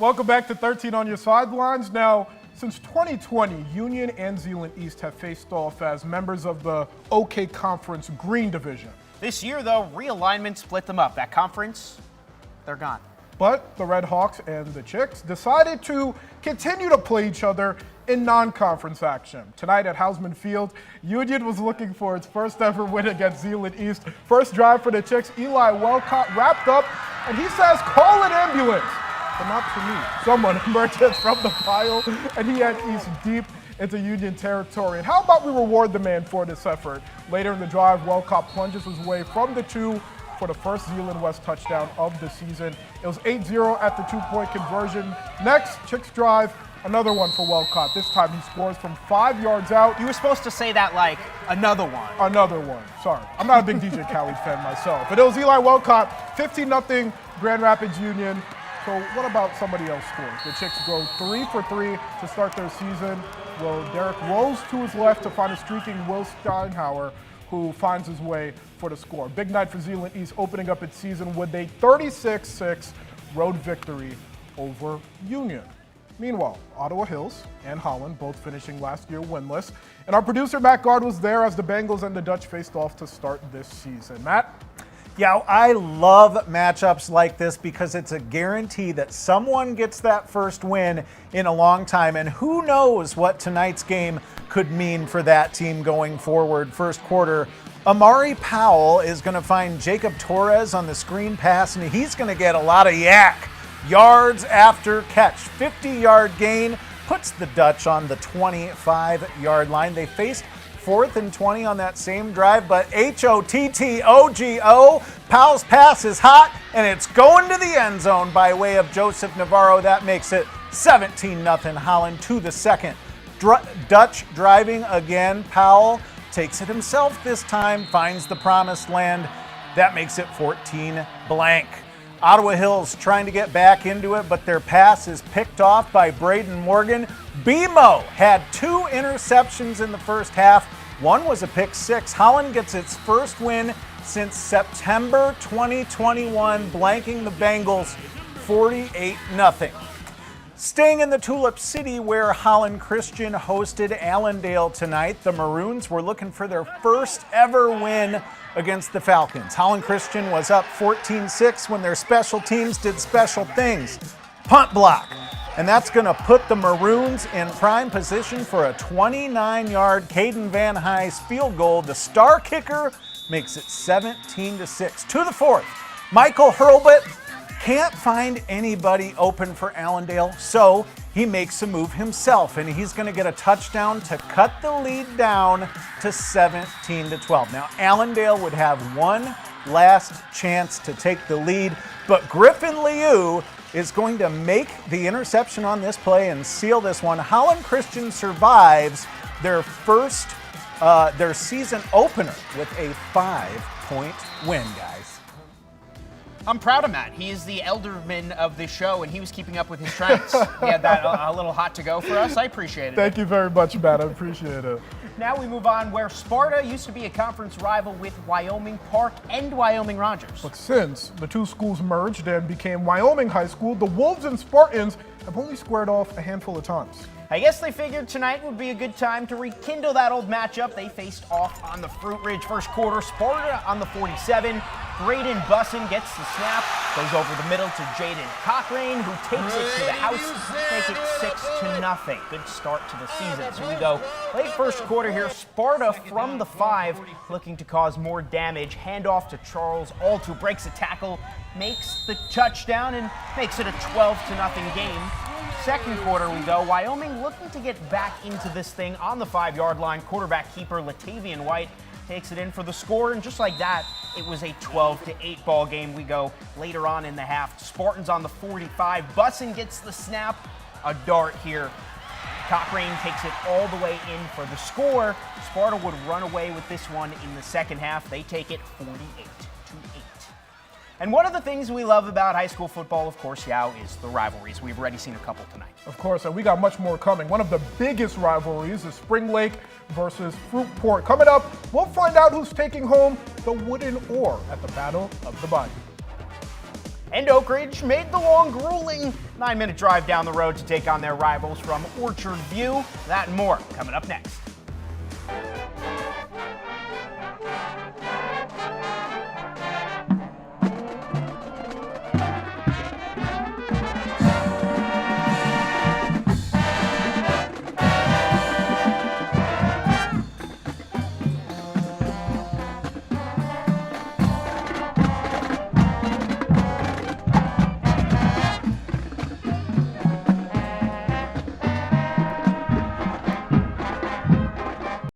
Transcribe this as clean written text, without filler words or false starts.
Welcome back to 13 on Your Sidelines. Now, since 2020, Union and Zeeland East have faced off as members of the OK Conference Green Division. This year, though, realignment split them up. That conference, they're gone. But the Red Hawks and the Chicks decided to continue to play each other in non-conference action. Tonight at Hausman Field, Union was looking for its first ever win against Zeeland East. First drive for the Chicks, Eli Welcott wrapped up, and he says, "Call an ambulance." But not to me. Someone emerges from the pile, and he had East deep into Union territory. And how about we reward the man for this effort? Later in the drive, Welcott plunges his way from the 2 for the first Zeeland West touchdown of the season. It was 8-0 at the 2-point conversion. Next, Chicks drive, another one for Welcott. This time he scores from 5 yards out. You were supposed to say that like another one. Another one, sorry. I'm not a big DJ Khaled fan myself. But it was Eli Welcott, 15-0 Grand Rapids Union. So what about somebody else scores? The Chicks go 3 for 3 to start their season. Well, Derek rolls to his left to find a streaking Will Steinhauer, who finds his way for the score. Big night for Zeeland East, opening up its season with a 36-6 road victory over Union. Meanwhile, Ottawa Hills and Holland both finishing last year winless. And our producer, Matt Gard, was there as the Bengals and the Dutch faced off to start this season. Matt? Yeah, I love matchups like this because it's a guarantee that someone gets that first win in a long time. And who knows what tonight's game could mean for that team going forward. First quarter, Amari Powell is going to find Jacob Torres on the screen pass, and he's going to get a lot of yak. Yards after catch. 50-yard gain puts the Dutch on the 25-yard line. They faced 4th and 20 on that same drive, but H-O-T-T-O-G-O, Powell's pass is hot, and it's going to the end zone by way of Joseph Navarro. That makes it 17-0 Holland to the second. Dutch driving again. Powell takes it himself this time, finds the promised land. That makes it 14-0. Ottawa Hills trying to get back into it, but their pass is picked off by Braden Morgan. BMO had 2 interceptions in the first half. One was a pick 6. Holland gets its first win since September 2021, blanking the Bengals 48-0. Staying in the Tulip City where Holland Christian hosted Allendale tonight, the Maroons were looking for their first ever win against the Falcons. Holland Christian was up 14-6 when their special teams did special things. Punt block. And that's going to put the Maroons in prime position for a 29-yard Caden Van Heijs field goal. The star kicker makes it 17-6. To the fourth, Michael Hurlbut can't find anybody open for Allendale, so he makes a move himself, and he's going to get a touchdown to cut the lead down to 17-12. Now, Allendale would have one last chance to take the lead, but Griffin Liu is going to make the interception on this play and seal this one. Holland Christian survives their their season opener with a 5-point win, guys. I'm proud of Matt. He is the elderman of this show, and he was keeping up with his trends. He had that a little hot to go for us. I appreciate it. Thank you very much, Matt. I appreciate it. Now we move on where Sparta used to be a conference rival with Wyoming Park and Wyoming Rogers. But since the two schools merged and became Wyoming High School, the Wolves and Spartans have only squared off a handful of times. I guess they figured tonight would be a good time to rekindle that old matchup. They faced off on the Fruit Ridge first quarter. Sparta on the 47. Braden Bussin gets the snap, goes over the middle to Jaden Cochrane, who takes it to the house, make it 6-0. Good start to the season. So we go late first quarter here. Sparta from the 5, looking to cause more damage. Handoff to Charles Alt, who breaks a tackle, makes the touchdown, and makes it a 12-0 game. Second quarter we go. Wyoming looking to get back into this thing on the 5-yard line. Quarterback keeper Latavian White takes it in for the score, and just like that, it was a 12-8 ball game. We go later on in the half. Spartans on the 45. Bussin gets the snap. A dart here. Cochrane takes it all the way in for the score. Sparta would run away with this one in the second half. They take it 48-8. And one of the things we love about high school football, of course, Yao, is the rivalries. We've already seen a couple tonight. Of course, and we got much more coming. One of the biggest rivalries is Spring Lake versus Fruitport. Coming up, we'll find out who's taking home the wooden oar at the Battle of the Bayou. And Oak Ridge made the long, grueling 9-minute drive down the road to take on their rivals from Orchard View. That and more coming up next.